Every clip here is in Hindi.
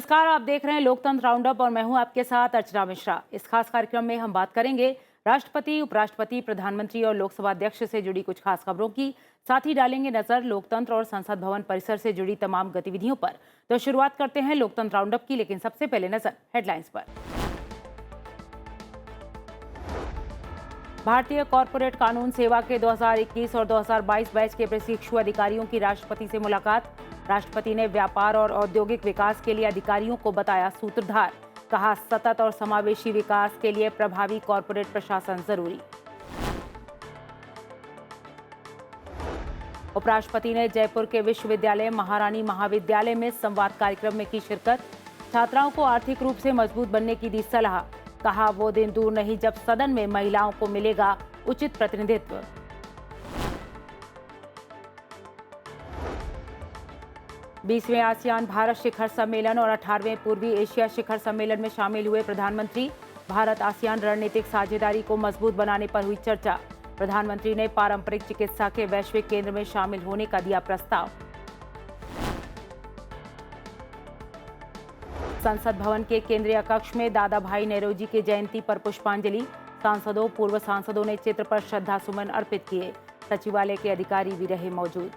नमस्कार, आप देख रहे हैं लोकतंत्र राउंडअप और मैं हूं आपके साथ अर्चना मिश्रा। इस खास कार्यक्रम में हम बात करेंगे राष्ट्रपति, उपराष्ट्रपति, प्रधानमंत्री और लोकसभा अध्यक्ष से जुड़ी कुछ खास खबरों की। साथ ही डालेंगे नजर लोकतंत्र और संसद भवन परिसर से जुड़ी तमाम गतिविधियों पर। तो शुरुआत करते हैं लोकतंत्र राउंडअप की, लेकिन सबसे पहले नजर हेडलाइंस पर। भारतीय कॉरपोरेट कानून सेवा के 2021 और 2022 बैच के प्रशिक्षु अधिकारियों की राष्ट्रपति से मुलाकात। राष्ट्रपति ने व्यापार और औद्योगिक विकास के लिए अधिकारियों को बताया सूत्रधार। कहा, सतत और समावेशी विकास के लिए प्रभावी कॉरपोरेट प्रशासन जरूरी। उपराष्ट्रपति ने जयपुर के विश्वविद्यालय महारानी महाविद्यालय में संवाद कार्यक्रम में की शिरकत। छात्राओं को आर्थिक रूप से मजबूत बनने की दी सलाह। कहा, वो दिन दूर नहीं जब सदन में महिलाओं को मिलेगा उचित प्रतिनिधित्व। बीसवें आसियान भारत शिखर सम्मेलन और 18वें पूर्वी एशिया शिखर सम्मेलन में शामिल हुए प्रधानमंत्री। भारत आसियान रणनीतिक साझेदारी को मजबूत बनाने पर हुई चर्चा। प्रधानमंत्री ने पारंपरिक चिकित्सा के वैश्विक केंद्र में शामिल होने का दिया प्रस्ताव। संसद भवन के केंद्रीय कक्ष में दादा भाई नेरोजी की जयंती पर पुष्पांजलि। सांसदों, पूर्व सांसदों ने चित्र पर श्रद्धा सुमन अर्पित किए। सचिवालय के अधिकारी भी रहे मौजूद।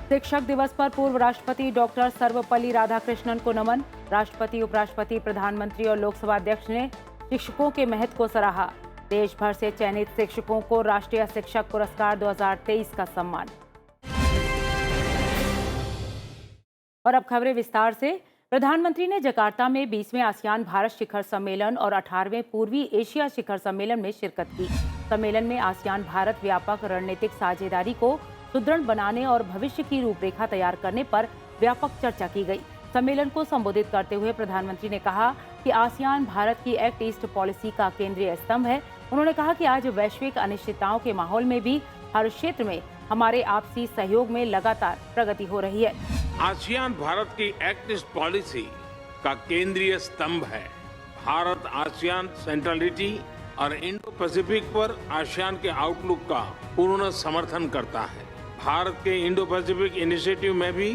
शिक्षक दिवस पर पूर्व राष्ट्रपति डॉक्टर सर्वपल्ली राधाकृष्णन को नमन। राष्ट्रपति, उपराष्ट्रपति, प्रधानमंत्री और लोकसभा अध्यक्ष ने शिक्षकों के महत्व को सराहा। देश भर से चयनित शिक्षकों को राष्ट्रीय शिक्षक पुरस्कार 2023 का सम्मान। और अब खबरें विस्तार से। प्रधानमंत्री ने जकार्ता में 20वें आसियान भारत शिखर सम्मेलन और 18वें पूर्वी एशिया शिखर सम्मेलन में शिरकत की। सम्मेलन में आसियान भारत व्यापक रणनीतिक साझेदारी को सुदृढ़ बनाने और भविष्य की रूपरेखा तैयार करने पर व्यापक चर्चा की गई। सम्मेलन को संबोधित करते हुए प्रधानमंत्री ने कहा कि आसियान भारत की एक्ट ईस्ट पॉलिसी का केंद्रीय स्तंभ है। उन्होंने कहा कि आज वैश्विक अनिश्चितताओं के माहौल में भी हर क्षेत्र में हमारे आपसी सहयोग में लगातार प्रगति हो रही है। आसियान भारत की एक्ट ईस्ट पॉलिसी का केंद्रीय स्तंभ है। भारत आसियान सेंट्रलिटी और इंडो पैसिफिक पर आसियान के आउटलुक का पूर्ण समर्थन करता है। भारत के इंडो पैसिफिक इनिशिएटिव में भी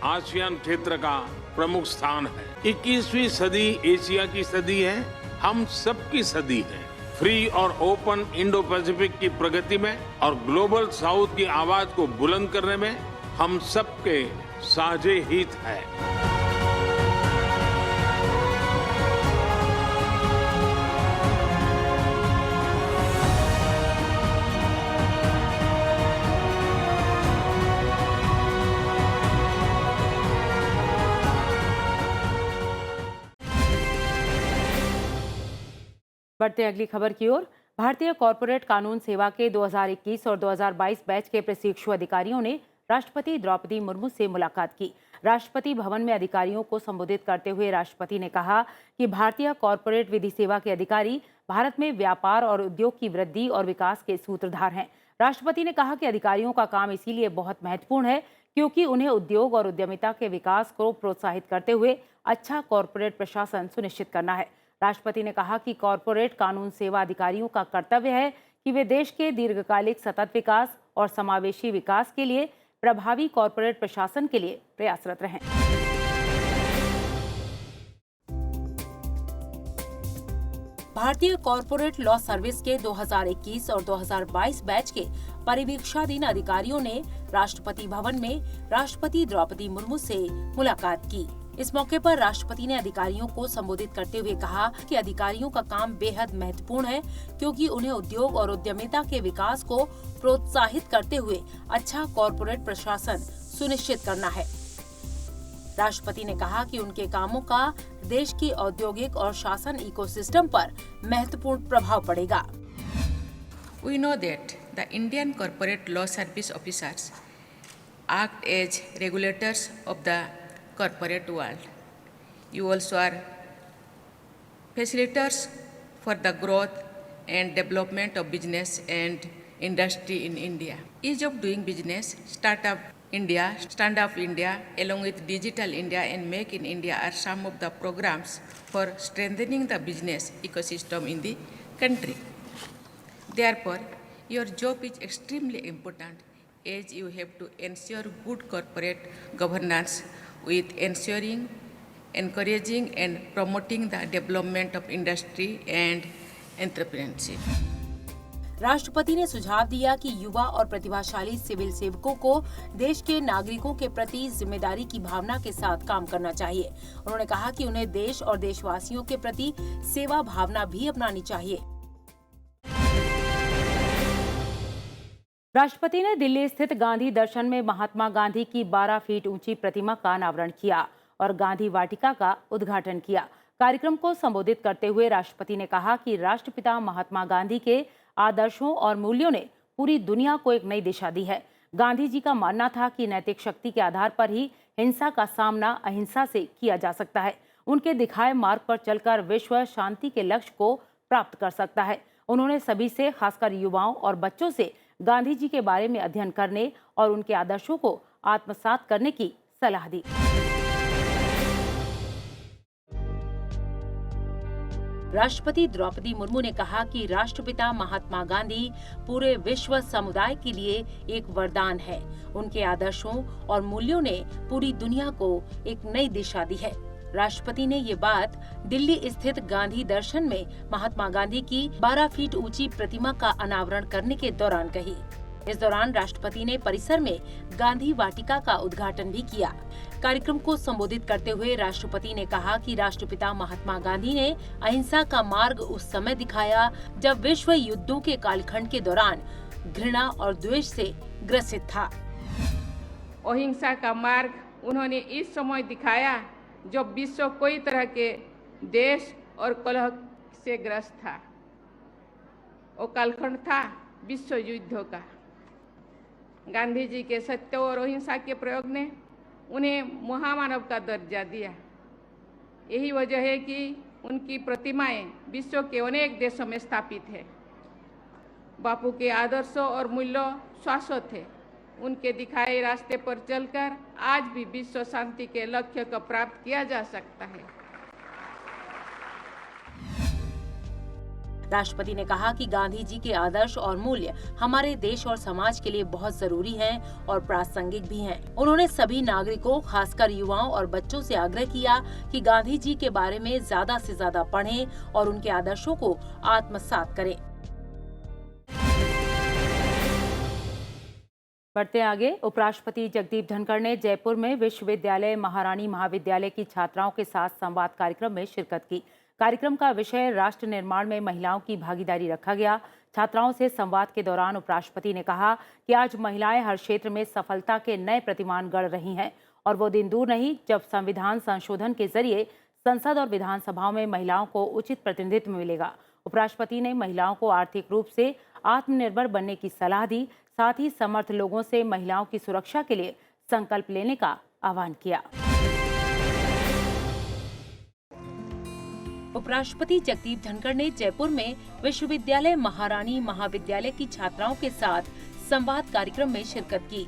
आसियान क्षेत्र का प्रमुख स्थान है। 21वीं सदी एशिया की सदी है, हम सबकी सदी है। फ्री और ओपन इंडो पैसिफिक की प्रगति में और ग्लोबल साउथ की आवाज को बुलंद करने में हम सबके साझे हित है। बढ़ते अगली खबर की ओर। भारतीय कॉरपोरेट कानून सेवा के 2021 और 2022 बैच के प्रशिक्षु अधिकारियों ने राष्ट्रपति द्रौपदी मुर्मू से मुलाकात की। राष्ट्रपति भवन में अधिकारियों को संबोधित करते हुए राष्ट्रपति ने कहा कि भारतीय कॉरपोरेट विधि सेवा के अधिकारी भारत में व्यापार और उद्योग की वृद्धि और विकास के सूत्रधार हैं। राष्ट्रपति ने कहा कि अधिकारियों का काम इसीलिए बहुत महत्वपूर्ण है क्योंकि उन्हें उद्योग और उद्यमिता के विकास को प्रोत्साहित करते हुए अच्छा कॉरपोरेट प्रशासन सुनिश्चित करना है। राष्ट्रपति ने कहा कि कॉरपोरेट कानून सेवा अधिकारियों का कर्तव्य है कि वे देश के दीर्घकालिक सतत विकास और समावेशी विकास के लिए प्रभावी कॉरपोरेट प्रशासन के लिए प्रयासरत रहें। भारतीय कॉरपोरेट लॉ सर्विस के 2021 और 2022 बैच के परिवीक्षाधीन अधिकारियों ने राष्ट्रपति भवन में राष्ट्रपति द्रौपदी मुर्मू से मुलाकात की। इस मौके पर राष्ट्रपति ने अधिकारियों को संबोधित करते हुए कहा कि अधिकारियों का काम बेहद महत्वपूर्ण है क्योंकि उन्हें उद्योग और उद्यमिता के विकास को प्रोत्साहित करते हुए अच्छा कॉरपोरेट प्रशासन सुनिश्चित करना है। राष्ट्रपति ने कहा कि उनके कामों का देश की औद्योगिक और शासन इकोसिस्टम पर महत्वपूर्ण प्रभाव पड़ेगा। We know that the Indian corporate law service officers act as regulators of the corporate world. You also are facilitators for the growth and development of business and industry in India. Ease of doing business, Startup India, Stand Up India, along with Digital India and Make in India are some of the programs for strengthening the business ecosystem in the country. Therefore, your job is extremely important as you have to ensure good corporate governance with ensuring, encouraging and promoting the development of industry and entrepreneurship. राष्ट्रपति ने सुझाव दिया कि युवा और प्रतिभाशाली सिविल सेवकों को देश के नागरिकों के प्रति जिम्मेदारी की भावना के साथ काम करना चाहिए। उन्होंने कहा कि उन्हें देश और देशवासियों के प्रति सेवा भावना भी अपनानी चाहिए। राष्ट्रपति ने दिल्ली स्थित गांधी दर्शन में महात्मा गांधी की 12 फीट ऊंची प्रतिमा का अनावरण किया और गांधी वाटिका का उद्घाटन किया। कार्यक्रम को संबोधित करते हुए राष्ट्रपति ने कहा कि राष्ट्रपिता महात्मा गांधी के आदर्शों और मूल्यों ने पूरी दुनिया को एक नई दिशा दी है। गांधी जी का मानना था कि नैतिक शक्ति के आधार पर ही हिंसा का सामना अहिंसा से किया जा सकता है। उनके दिखाए मार्ग पर चलकर विश्व शांति के लक्ष्य को प्राप्त कर सकता है। उन्होंने सभी से, खासकर युवाओं और बच्चों से, गांधी जी के बारे में अध्ययन करने और उनके आदर्शों को आत्मसात करने की सलाह दी। राष्ट्रपति द्रौपदी मुर्मू ने कहा कि राष्ट्रपिता महात्मा गांधी पूरे विश्व समुदाय के लिए एक वरदान है। उनके आदर्शों और मूल्यों ने पूरी दुनिया को एक नई दिशा दी है। राष्ट्रपति ने ये बात दिल्ली स्थित गांधी दर्शन में महात्मा गांधी की 12 फीट ऊंची प्रतिमा का अनावरण करने के दौरान कही। इस दौरान राष्ट्रपति ने परिसर में गांधी वाटिका का उद्घाटन भी किया। कार्यक्रम को संबोधित करते हुए राष्ट्रपति ने कहा कि राष्ट्रपिता महात्मा गांधी ने अहिंसा का मार्ग उस समय दिखाया जब विश्व युद्धों के कालखंड के दौरान घृणा और द्वेष से ग्रसित था। अहिंसा का मार्ग उन्होंने इस समय दिखाया जब विश्व कई तरह के देश और कलह से ग्रस्त था। वो कालखंड था विश्व युद्धों का। गांधी जी के सत्य और अहिंसा के प्रयोग ने उन्हें महामानव का दर्जा दिया। यही वजह है कि उनकी प्रतिमाएं विश्व के अनेक देशों में स्थापित है। बापू के आदर्शों और मूल्यों शाश्वत है। उनके दिखाए रास्ते पर चलकर आज भी विश्व शांति के लक्ष्य को प्राप्त किया जा सकता है। राष्ट्रपति ने कहा कि गांधी जी के आदर्श और मूल्य हमारे देश और समाज के लिए बहुत जरूरी हैं और प्रासंगिक भी हैं। उन्होंने सभी नागरिकों, खासकर युवाओं और बच्चों से आग्रह किया कि गांधी जी के बारे में ज्यादा से ज्यादा पढ़ें और उनके आदर्शों को आत्मसात करें। बढ़ते आगे, उपराष्ट्रपति जगदीप धनखड़ ने जयपुर में विश्वविद्यालय महारानी महाविद्यालय की छात्राओं के साथ संवाद कार्यक्रम में शिरकत की। कार्यक्रम का विषय राष्ट्र निर्माण में महिलाओं की भागीदारी रखा गया। छात्राओं से संवाद के दौरान उपराष्ट्रपति ने कहा कि आज महिलाएं हर क्षेत्र में सफलता के नए प्रतिमान गढ़ रही हैं और वो दिन दूर नहीं जब संविधान संशोधन के जरिए संसद और विधानसभाओं में महिलाओं को उचित प्रतिनिधित्व मिलेगा। उपराष्ट्रपति ने महिलाओं को आर्थिक रूप से आत्मनिर्भर बनने की सलाह दी। साथ ही समर्थ लोगों से महिलाओं की सुरक्षा के लिए संकल्प लेने का आह्वान किया। उपराष्ट्रपति जगदीप धनखड़ ने जयपुर में विश्वविद्यालय महारानी महाविद्यालय की छात्राओं के साथ संवाद कार्यक्रम में शिरकत की।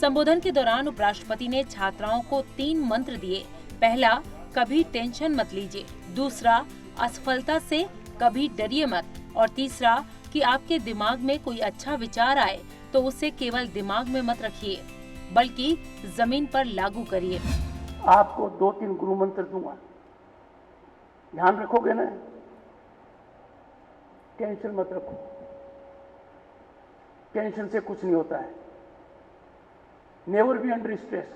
संबोधन के दौरान उपराष्ट्रपति ने छात्राओं को 3 मंत्र दिए। पहला, कभी टेंशन मत लीजिए। दूसरा, असफलता से कभी डरिए मत। और तीसरा, कि आपके दिमाग में कोई अच्छा विचार आए तो उसे केवल दिमाग में मत रखिए बल्कि जमीन पर लागू करिए। आपको 2-3 गुरु मंत्र दूंगा, ध्यान रखोगे ना? टेंशन मत रखो, टेंशन से कुछ नहीं होता है। Never be under stress.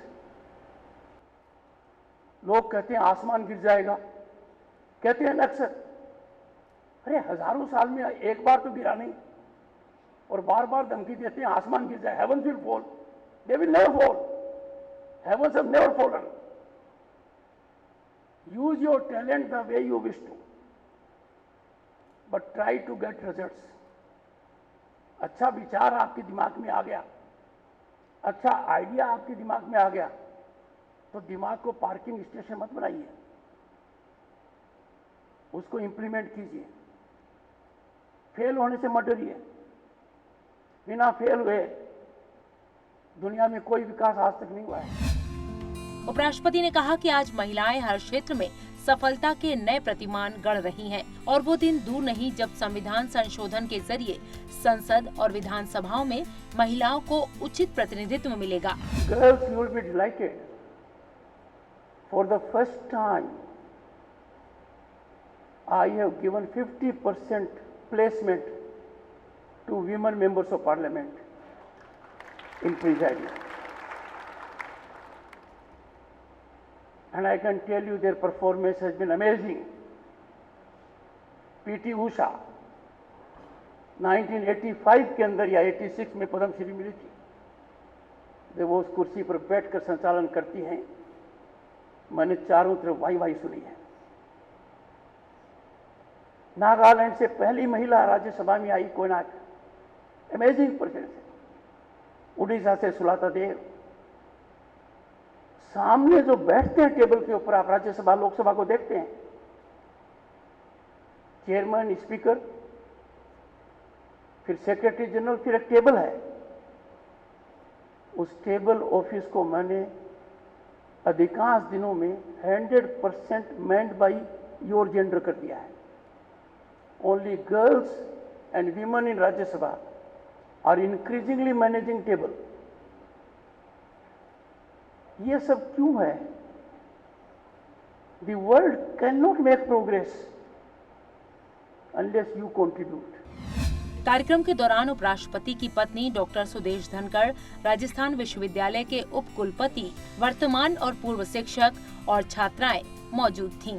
लोग कहते हैं आसमान गिर जाएगा, कहते हैं अक्सर, अरे हजारों साल में एक बार तो गिरा नहीं, और बार बार धमकी देते हैं आसमान गिर जाए। Heavens will fall, they will never fall, heavens have never fallen. use your talent the way you wish to, but try to get results. अच्छा विचार आपके दिमाग में आ गया, अच्छा आइडिया आपके दिमाग में आ गया, तो दिमाग को पार्किंग स्टेशन मत बनाइए, उसको इंप्लीमेंट कीजिए। फेल होने से मत डरिए। बिना फेल हुए दुनिया में कोई विकास आज तक नहीं हुआ है। उपराष्ट्रपति ने कहा कि आज महिलाएं हर क्षेत्र में सफलता के नए प्रतिमान गढ़ रही हैं और वो दिन दूर नहीं जब संविधान संशोधन के जरिए संसद और विधानसभाओं में महिलाओं को उचित प्रतिनिधित्व मिलेगा। Girls, you will be delighted. For the first time, I have given 50% placement to women members of parliament in presiding. And I can tell you their performance has been amazing. PT Usha 1985 के अंदर या 86 में पद्म श्री मिली थी। जब वो उस कुर्सी पर बैठकर संचालन करती हैं, मैंने चारों तरफ वाई वाई सुनी है। नागालैंड से पहली महिला राज्यसभा में आई कोयनाक, अमेजिंग परसेंट है। उड़ीसा से सुलाता देव। सामने जो बैठते हैं टेबल के ऊपर, आप राज्यसभा लोकसभा को देखते हैं, चेयरमैन, स्पीकर, फिर सेक्रेटरी जनरल, फिर एक टेबल है। उस टेबल ऑफिस को मैंने अधिकांश दिनों में 100% मैन्ड बाई योर जेंडर कर दिया है। Only girls and women in Rajya Sabha are increasingly managing table. ये सब क्यों है? The world can not make progress unless you contribute. कार्यक्रम के दौरान उपराष्ट्रपति की पत्नी डॉक्टर सुदेश धनखड़, राजस्थान विश्वविद्यालय के उप कुलपति, वर्तमान और पूर्व शिक्षक और छात्राएं मौजूद थीं।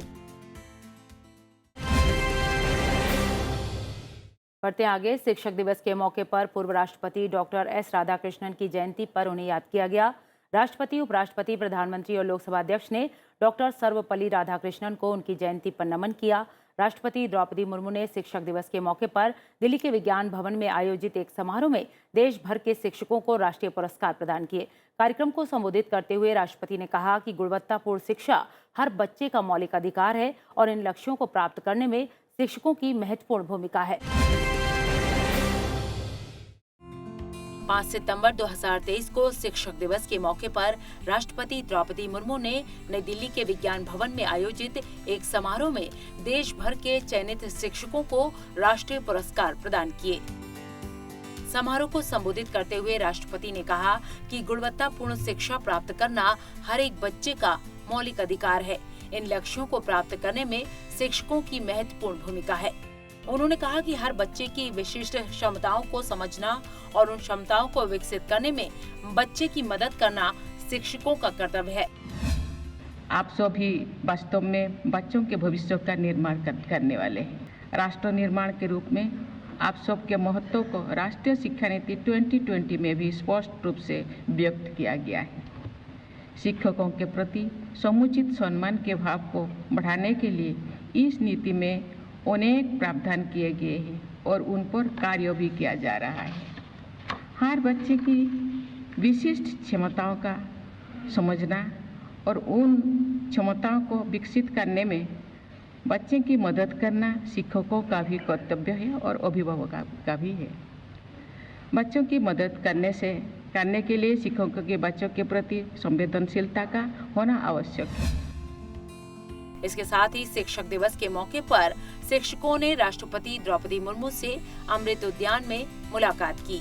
बढ़ते आगे, शिक्षक दिवस के मौके पर पूर्व राष्ट्रपति डॉक्टर एस राधाकृष्णन की जयंती पर उन्हें याद किया गया। राष्ट्रपति, उपराष्ट्रपति, प्रधानमंत्री और लोकसभा अध्यक्ष ने डॉक्टर सर्वपल्ली राधाकृष्णन को उनकी जयंती पर नमन किया। राष्ट्रपति द्रौपदी मुर्मू ने शिक्षक दिवस के मौके पर दिल्ली के विज्ञान भवन में आयोजित एक समारोह में देश भर के शिक्षकों को राष्ट्रीय पुरस्कार प्रदान किए। कार्यक्रम को संबोधित करते हुए राष्ट्रपति ने कहा कि गुणवत्तापूर्ण शिक्षा हर बच्चे का मौलिक अधिकार है और इन लक्ष्यों को प्राप्त करने में शिक्षकों की महत्वपूर्ण भूमिका है। 5 सितंबर 2023 को शिक्षक दिवस के मौके पर राष्ट्रपति द्रौपदी मुर्मू ने नई दिल्ली के विज्ञान भवन में आयोजित एक समारोह में देश भर के चयनित शिक्षकों को राष्ट्रीय पुरस्कार प्रदान किए। समारोह को संबोधित करते हुए राष्ट्रपति ने कहा कि गुणवत्तापूर्ण शिक्षा प्राप्त करना हर एक बच्चे का मौलिक अधिकार है। इन लक्ष्यों को प्राप्त करने में शिक्षकों की महत्वपूर्ण भूमिका है। उन्होंने कहा कि हर बच्चे की विशिष्ट क्षमताओं को समझना और उन क्षमताओं को विकसित करने में बच्चे की मदद करना शिक्षकों का कर्तव्य है। आप सभी वास्तव में बच्चों के भविष्य का निर्माण करने वाले हैं। राष्ट्र निर्माण के रूप में आप सबके महत्व को राष्ट्रीय शिक्षा नीति 2020 में भी स्पष्ट रूप से व्यक्त किया गया है। शिक्षकों के प्रति समुचित सम्मान के भाव को बढ़ाने के लिए इस नीति में अनेक प्रावधान किए गए हैं और उन पर कार्य भी किया जा रहा है। हर बच्चे की विशिष्ट क्षमताओं का समझना और उन क्षमताओं को विकसित करने में बच्चे की मदद करना शिक्षकों का भी कर्तव्य है और अभिभावकों का भी है। बच्चों की मदद करने के लिए शिक्षकों के बच्चों के प्रति संवेदनशीलता का होना आवश्यक है। इसके साथ ही शिक्षक दिवस के मौके पर शिक्षकों ने राष्ट्रपति द्रौपदी मुर्मू से अमृत उद्यान में मुलाकात की।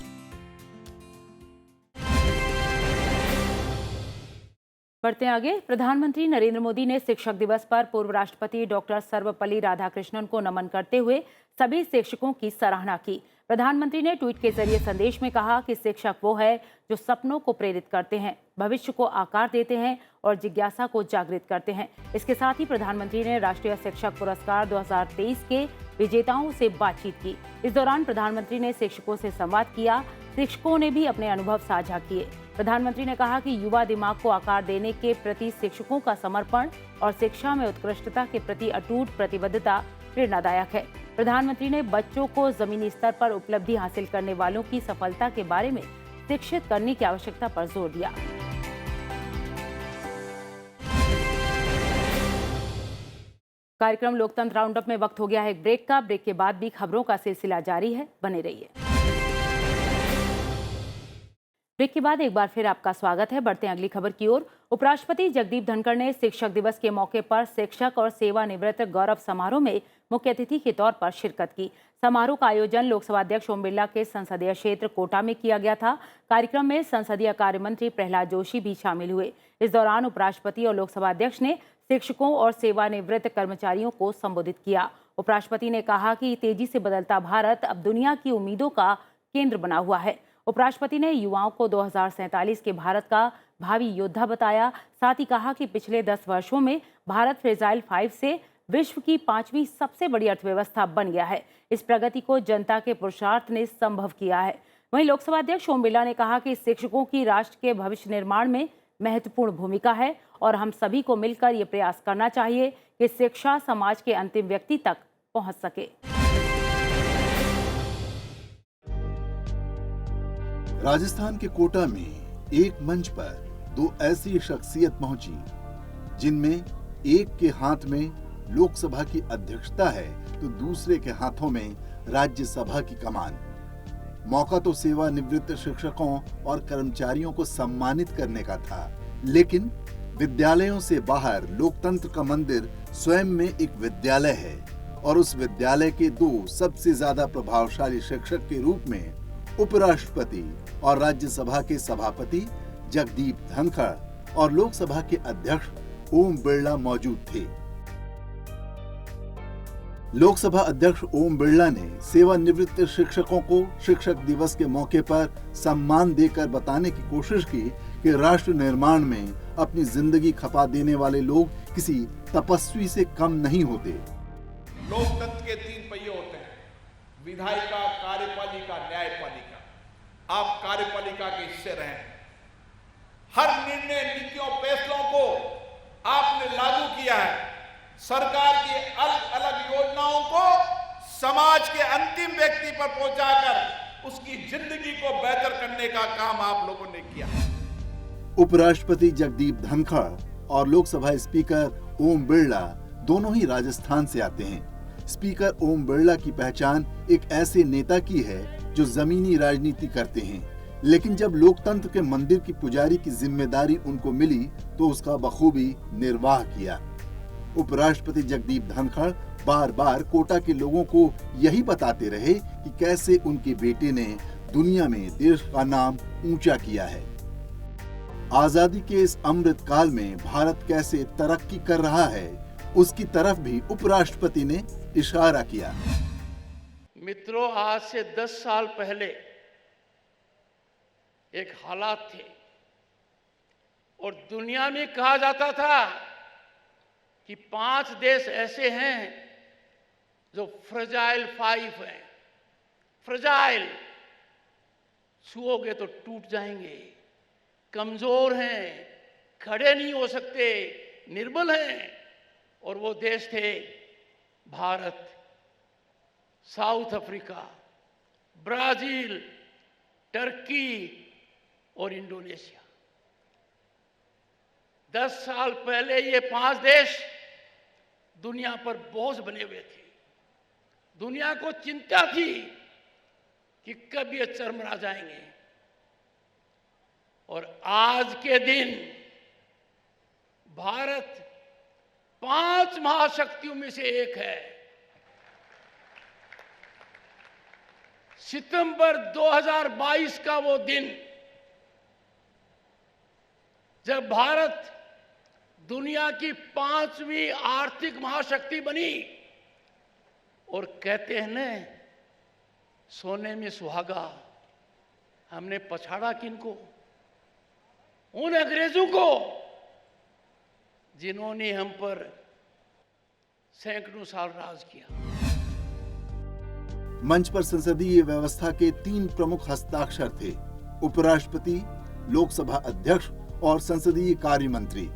बढ़ते आगे, प्रधानमंत्री नरेंद्र मोदी ने शिक्षक दिवस पर पूर्व राष्ट्रपति डॉक्टर सर्वपल्ली राधाकृष्णन को नमन करते हुए सभी शिक्षकों की सराहना की। प्रधानमंत्री ने ट्वीट के जरिए संदेश में कहा कि शिक्षक वो है जो सपनों को प्रेरित करते हैं, भविष्य को आकार देते हैं और जिज्ञासा को जागृत करते हैं। इसके साथ ही प्रधानमंत्री ने राष्ट्रीय शिक्षक पुरस्कार 2023 के विजेताओं से बातचीत की। इस दौरान प्रधानमंत्री ने शिक्षकों से संवाद किया। शिक्षकों ने भी अपने अनुभव साझा किए। प्रधानमंत्री ने कहा कि युवा दिमाग को आकार देने के प्रति शिक्षकों का समर्पण और शिक्षा में उत्कृष्टता के प्रति अटूट प्रतिबद्धता प्रेरणादायक है। प्रधानमंत्री ने बच्चों को जमीनी स्तर पर उपलब्धि हासिल करने वालों की सफलता के बारे में शिक्षित करने की आवश्यकता पर जोर दिया। कार्यक्रम लोकतंत्र राउंडअप में वक्त हो गया है एक ब्रेक का। ब्रेक के बाद भी खबरों का सिलसिला जारी है, बने रहिए। ब्रेक के बाद एक बार फिर आपका स्वागत है। बढ़ते हैं अगली खबर की ओर। उपराष्ट्रपति जगदीप धनखड़ ने शिक्षक दिवस के मौके पर शिक्षक और सेवानिवृत्त गौरव समारोह में मुख्य अतिथि के तौर पर शिरकत की। समारोह का आयोजन लोकसभा अध्यक्ष ओम बिरला के संसदीय क्षेत्र कोटा में किया गया था। कार्यक्रम में संसदीय कार्य मंत्री प्रहलाद जोशी भी शामिल हुए। इस दौरान उपराष्ट्रपति और लोकसभा अध्यक्ष ने शिक्षकों और सेवानिवृत्त कर्मचारियों को संबोधित किया। उपराष्ट्रपति ने कहा कि तेजी से बदलता भारत अब दुनिया की उम्मीदों का केंद्र बना हुआ है। उपराष्ट्रपति ने युवाओं को 2047 के भारत का भावी योद्धा बताया। साथ ही कहा कि पिछले 10 वर्षों में भारत फ्रेजाइल 5 से विश्व की 5वीं सबसे बड़ी अर्थव्यवस्था बन गया है। इस प्रगति को जनता के पुरुषार्थ ने संभव किया है। वहीं लोकसभा अध्यक्ष ओम बिरला ने कहा कि शिक्षकों की राष्ट्र के भविष्य निर्माण में महत्वपूर्ण भूमिका है और हम सभी को मिलकर ये प्रयास करना चाहिए कि शिक्षा समाज के अंतिम व्यक्ति तक पहुंच सके। राजस्थान के कोटा में एक मंच पर दो ऐसी शख्सियत पहुंची जिनमें एक के हाथ में लोकसभा की अध्यक्षता है तो दूसरे के हाथों में राज्यसभा की कमान। मौका तो सेवानिवृत्त शिक्षकों और कर्मचारियों को सम्मानित करने का था, लेकिन विद्यालयों से बाहर लोकतंत्र का मंदिर स्वयं में एक विद्यालय है और उस विद्यालय के दो सबसे ज्यादा प्रभावशाली शिक्षक के रूप में उपराष्ट्रपति और राज्यसभा के सभापति जगदीप धनखड़ और लोकसभा के अध्यक्ष ओम बिरला मौजूद थे। लोकसभा अध्यक्ष ओम बिरला ने सेवानिवृत्त शिक्षकों को शिक्षक दिवस के मौके पर सम्मान देकर बताने की कोशिश की कि राष्ट्र निर्माण में अपनी जिंदगी खपा देने वाले लोग किसी तपस्वी से कम नहीं होते। लोकतंत्र के 3 पहिए होते हैं, विधायिका, कार्यपालिका, न्यायपालिका। आप कार्यपालिका के हिस्से रहे। हर निर्णय, नीतियों, फैसलों को आपने लागू किया है। सरकार की अलग अलग योजनाओं को समाज के अंतिम व्यक्ति पर पहुंचाकर उसकी जिंदगी को बेहतर करने का काम आप लोगों ने किया। उपराष्ट्रपति जगदीप धनखड़ और लोकसभा स्पीकर ओम बिरला दोनों ही राजस्थान से आते हैं। स्पीकर ओम बिरला की पहचान एक ऐसे नेता की है जो जमीनी राजनीति करते हैं, लेकिन जब लोकतंत्र के मंदिर की पुजारी की जिम्मेदारी उनको मिली तो उसका बखूबी निर्वाह किया। उपराष्ट्रपति जगदीप धनखड़ बार बार कोटा के लोगों को यही बताते रहे कि कैसे उनके बेटे ने दुनिया में देश का नाम ऊंचा किया है। आजादी के इस अमृत काल में भारत कैसे तरक्की कर रहा है उसकी तरफ भी उपराष्ट्रपति ने इशारा किया। मित्रों, आज से 10 साल पहले एक हालात थे और दुनिया में कहा जाता था कि 5 देश ऐसे हैं जो फ्रेजाइल 5 हैं। फ्रेजाइल, छुओगे तो टूट जाएंगे, कमजोर हैं, खड़े नहीं हो सकते, निर्बल हैं। और वो देश थे Bharat, south Africa, Brazil, Turkey और इंडोनेशिया। 10 साल पहले ये 5 देश दुनिया पर बोझ बने हुए थे। दुनिया को चिंता थी कि कब ये चरमरा जाएंगे। और आज के दिन भारत 5 महाशक्तियों में से एक है। सितंबर 2022 का वो दिन जब भारत दुनिया की 5वीं आर्थिक महाशक्ति बनी। और कहते हैं न, सोने में सुहागा। हमने पछाड़ा किनको? उन अंग्रेजों को जिन्होंने हम पर सैकड़ों साल राज किया। मंच पर संसदीय व्यवस्था के 3 प्रमुख हस्ताक्षर थे, उपराष्ट्रपति, लोकसभा अध्यक्ष और संसदीय कार्य मंत्री।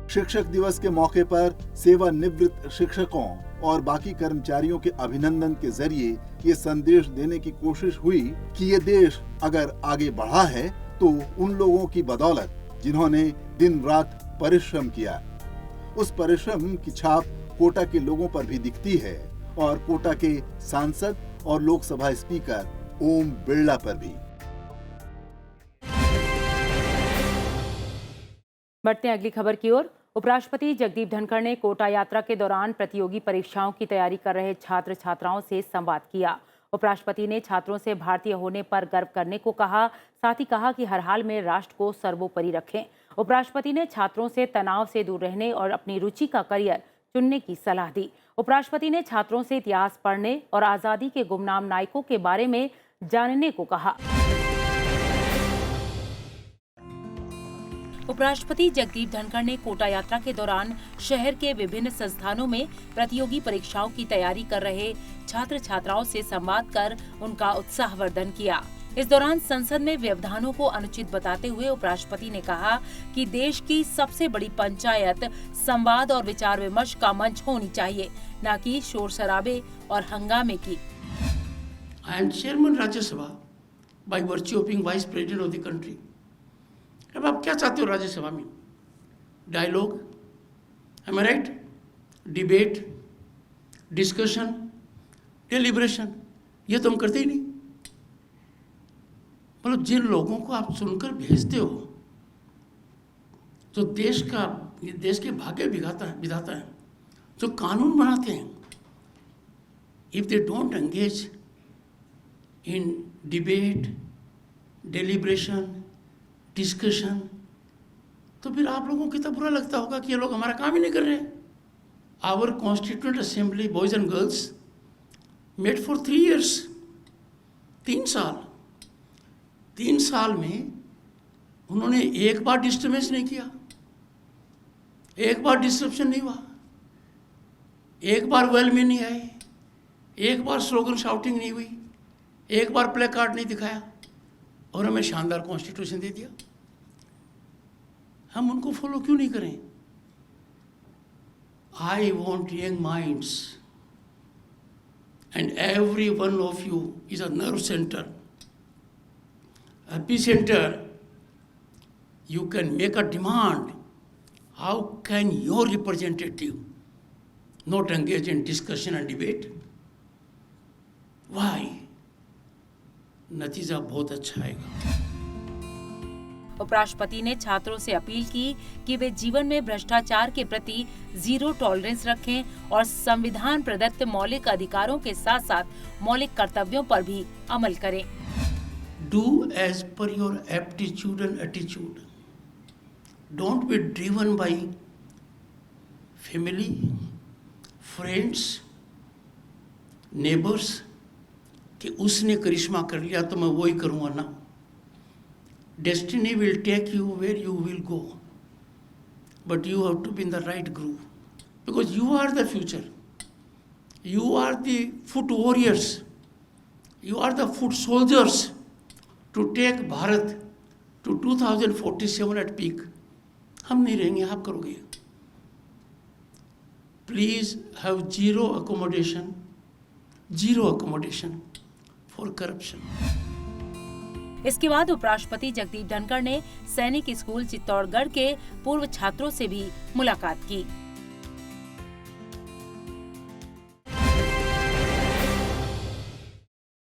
शिक्षक दिवस के मौके पर सेवानिवृत्त शिक्षकों और बाकी कर्मचारियों के अभिनंदन के जरिए ये संदेश देने की कोशिश हुई कि ये देश अगर आगे बढ़ा है तो उन लोगों की बदौलत जिन्होंने दिन रात परिश्रम किया। उस परिश्रम की छाप कोटा के लोगों पर भी दिखती है और कोटा के सांसद और लोकसभा स्पीकर ओम बिरला पर भी। बढ़ते हैं अगली खबर की ओर। उपराष्ट्रपति जगदीप धनखड़ ने कोटा यात्रा के दौरान प्रतियोगी परीक्षाओं की तैयारी कर रहे छात्र छात्राओं से संवाद किया। उपराष्ट्रपति ने छात्रों से भारतीय होने पर गर्व करने को कहा, साथ ही कहा कि हर हाल में राष्ट्र को सर्वोपरि रखें। उपराष्ट्रपति ने छात्रों से तनाव से दूर रहने और अपनी रुचि का करियर चुनने की सलाह दी। उपराष्ट्रपति ने छात्रों से इतिहास पढ़ने और आजादी के गुमनाम नायकों के बारे में जानने को कहा। उपराष्ट्रपति जगदीप धनखड़ ने कोटा यात्रा के दौरान शहर के विभिन्न संस्थानों में प्रतियोगी परीक्षाओं की तैयारी कर रहे छात्र छात्राओं से संवाद कर उनका उत्साहवर्धन किया। इस दौरान संसद में व्यवधानों को अनुचित बताते हुए उपराष्ट्रपति ने कहा कि देश की सबसे बड़ी पंचायत संवाद और विचार विमर्श का मंच होनी चाहिए, न कि शोर शराबे और हंगामे की। I am chairman Rajya Sabha by virtue of being vice president of the country. अब आप क्या चाहते हो राज्यसभा में? Dialogue, am I right? Debate, discussion, deliberation, ये तो हम करते ही नहीं। मतलब जिन लोगों को आप सुनकर भेजते हो, जो देश के भाग्य विधाता है, जो कानून बनाते हैं, if they don't engage in debate, deliberation, discussion, तो फिर आप लोगों को इतना बुरा लगता होगा कि ये लोग हमारा काम ही नहीं कर रहे। Our constituent assembly boys and girls met for 3 years, 3 साल। 3 साल में उन्होंने एक बार डिस्टर्बेंस नहीं किया, एक बार डिस्ट्रप्शन नहीं हुआ, एक बार वेल में नहीं आए, एक बार स्लोगन शाउटिंग नहीं हुई, एक बार प्ले कार्ड नहीं दिखाया और हमें शानदार कॉन्स्टिट्यूशन दे दिया। हम उनको फॉलो क्यों नहीं करें? I want young minds and every one of you is a nerve centre, AP centre. You can make a demand, how can your representative not engage in discussion and debate? Why? नतीजा बहुत अच्छा आएगा। उपराष्ट्रपति ने छात्रों से अपील की कि वे जीवन में भ्रष्टाचार के प्रति जीरो टॉलरेंस रखें और संविधान प्रदत्त मौलिक अधिकारों के साथ साथ मौलिक कर्तव्यों पर भी अमल करें। Do as per your aptitude and attitude. Don't be driven by family, friends, neighbors, कि उसने करिश्मा कर लिया तो मैं वही करूँगा ना। Destiny will take you where you will go, but you have to be in the right groove, because you are the future. You are the foot warriors. You are the foot soldiers to take Bharat to 2047 at peak. हम नहीं रहेंगे, आप करोगे। Please have zero accommodation for corruption. इसके बाद उपराष्ट्रपति जगदीप धनखड़ ने सैनिक स्कूल चित्तौड़गढ़ के पूर्व छात्रों से भी मुलाकात की।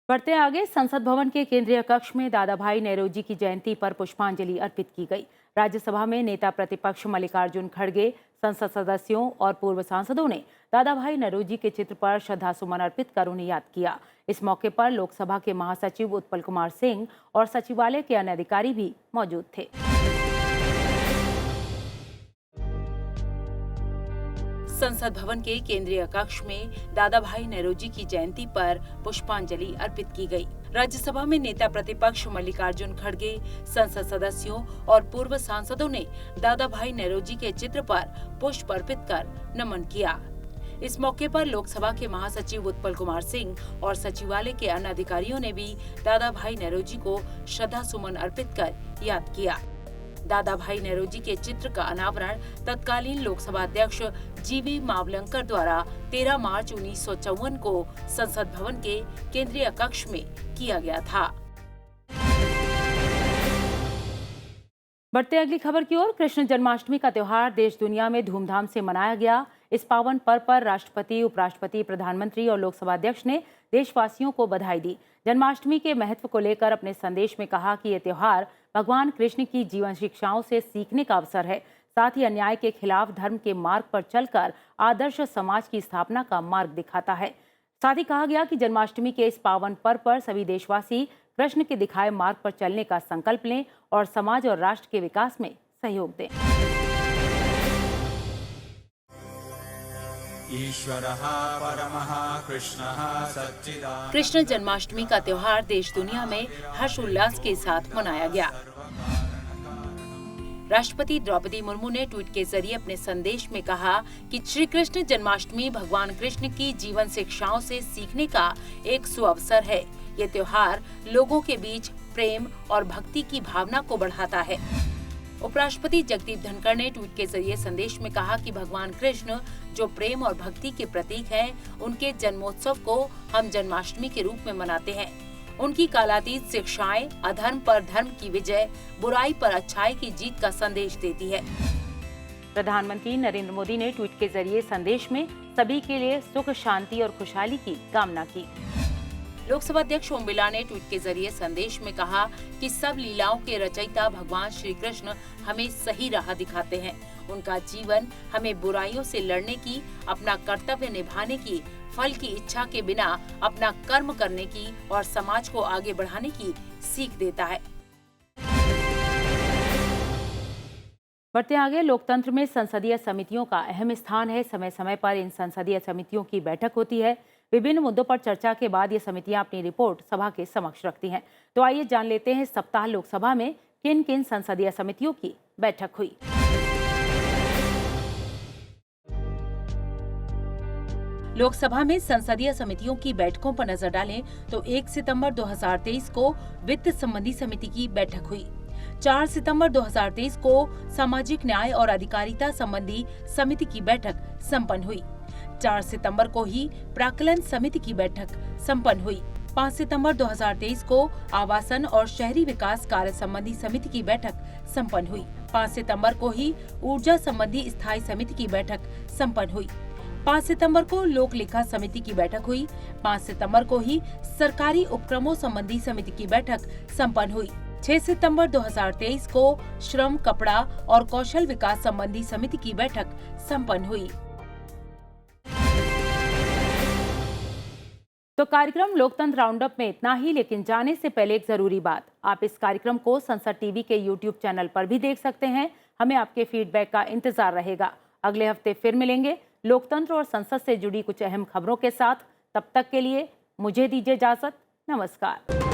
बढ़ते आगे, संसद भवन के केंद्रीय कक्ष में दादा भाई नेहरूजी की जयंती पर पुष्पांजलि अर्पित की गई। राज्यसभा में नेता प्रतिपक्ष मल्लिकार्जुन खड़गे, संसद सदस्यों और पूर्व सांसदों ने दादा भाई नेहरूजी के चित्र पर श्रद्धासुमन अर्पित कर उन्हें याद किया। इस मौके पर लोकसभा के महासचिव उत्पल कुमार सिंह और सचिवालय के अन्य अधिकारी भी मौजूद थे। संसद भवन के केंद्रीय कक्ष में दादा भाई नेहरूजी की जयंती पर पुष्पांजलि अर्पित की गई। राज्यसभा में नेता प्रतिपक्ष मल्लिकार्जुन खड़गे, संसद सदस्यों और पूर्व सांसदों ने दादा भाई नेहरूजी के चित्र पर पुष्प अर्पित कर नमन किया। इस मौके पर लोकसभा के महासचिव उत्पल कुमार सिंह और सचिवालय के अन्य अधिकारियों ने भी दादा भाई नेहरूजी को श्रद्धासुमन अर्पित कर याद किया। दादा भाई नेहरूजी के चित्र का अनावरण तत्कालीन लोकसभा अध्यक्ष जीवी मावलंकर द्वारा 13 मार्च 1954 को संसद भवन के केंद्रीय कक्ष में किया गया था। बढ़ते अगली खबर की ओर। कृष्ण जन्माष्टमी का त्योहार देश दुनिया में धूमधाम से मनाया गया। इस पावन पर्व पर राष्ट्रपति, उपराष्ट्रपति, प्रधानमंत्री और लोकसभा अध्यक्ष ने देशवासियों को बधाई दी। जन्माष्टमी के महत्व को लेकर अपने संदेश में कहा कि ये त्योहार भगवान कृष्ण की जीवन शिक्षाओं से सीखने का अवसर है। साथ ही अन्याय के खिलाफ धर्म के मार्ग पर चलकर आदर्श समाज की स्थापना का मार्ग दिखाता है। साथ ही कहा गया कि जन्माष्टमी के इस पावन पर्व पर सभी देशवासी कृष्ण के दिखाए मार्ग पर चलने का संकल्प लें और समाज और राष्ट्र के विकास में सहयोग दें। ईश्वरः परमः कृष्णः सच्चिदानन्दः। कृष्ण जन्माष्टमी का त्योहार देश दुनिया में हर्ष उल्लास के साथ मनाया गया। राष्ट्रपति द्रौपदी मुर्मू ने ट्वीट के जरिए अपने संदेश में कहा कि श्री कृष्ण जन्माष्टमी भगवान कृष्ण की जीवन शिक्षाओं से सीखने का एक सुअवसर है। ये त्योहार लोगों के बीच प्रेम और भक्ति की भावना को बढ़ाता है। उपराष्ट्रपति जगदीप धनखड़ ने ट्वीट के जरिए संदेश में कहा कि भगवान कृष्ण जो प्रेम और भक्ति के प्रतीक हैं, उनके जन्मोत्सव को हम जन्माष्टमी के रूप में मनाते हैं। उनकी कालातीत शिक्षाएं अधर्म पर धर्म की विजय, बुराई पर अच्छाई की जीत का संदेश देती है। प्रधानमंत्री नरेंद्र मोदी ने ट्वीट के जरिए संदेश में सभी के लिए सुख, शांति और खुशहाली की कामना की। लोकसभा अध्यक्ष ओम बिरला ने ट्वीट के जरिए संदेश में कहा कि सब लीलाओं के रचयिता भगवान श्री कृष्ण हमें सही राह दिखाते हैं। उनका जीवन हमें बुराइयों से लड़ने की, अपना कर्तव्य निभाने की, फल की इच्छा के बिना अपना कर्म करने की और समाज को आगे बढ़ाने की सीख देता है। बढ़ते आगे, लोकतंत्र में संसदीय समितियों का अहम स्थान है। समय समय पर इन संसदीय समितियों की बैठक होती है। विभिन्न मुद्दों पर चर्चा के बाद ये समितियां अपनी रिपोर्ट सभा के समक्ष रखती हैं। तो आइए जान लेते हैं सप्ताह लोकसभा में किन किन संसदीय समितियों की बैठक हुई। लोकसभा में संसदीय समितियों की बैठकों पर नजर डालें तो 1 सितंबर 2023 को वित्त संबंधी समिति की बैठक हुई। 4 सितंबर 2023 को सामाजिक न्याय और अधिकारिता संबंधी समिति की बैठक संपन्न हुई। 4 सितंबर को ही प्राक्कलन समिति की बैठक संपन्न हुई। 5 सितंबर 2023 को आवासन और शहरी विकास कार्य संबंधी समिति की बैठक संपन्न हुई। 5 सितंबर को ही ऊर्जा संबंधी स्थायी समिति की बैठक संपन्न हुई। 5 सितंबर को लोक लेखा समिति की बैठक हुई। 5 सितंबर को ही सरकारी उपक्रमों संबंधी समिति की बैठक संपन्न हुई। 6 सितंबर 2023 को श्रम, कपड़ा और कौशल विकास संबंधी समिति की बैठक संपन्न हुई। तो कार्यक्रम लोकतंत्र राउंडअप में इतना ही, लेकिन जाने से पहले एक जरूरी बात, आप इस कार्यक्रम को संसद टीवी के यूट्यूब चैनल पर भी देख सकते हैं। हमें आपके फीडबैक का इंतजार रहेगा। अगले हफ्ते फिर मिलेंगे लोकतंत्र और संसद से जुड़ी कुछ अहम खबरों के साथ। तब तक के लिए मुझे दीजिए इजाजत। नमस्कार।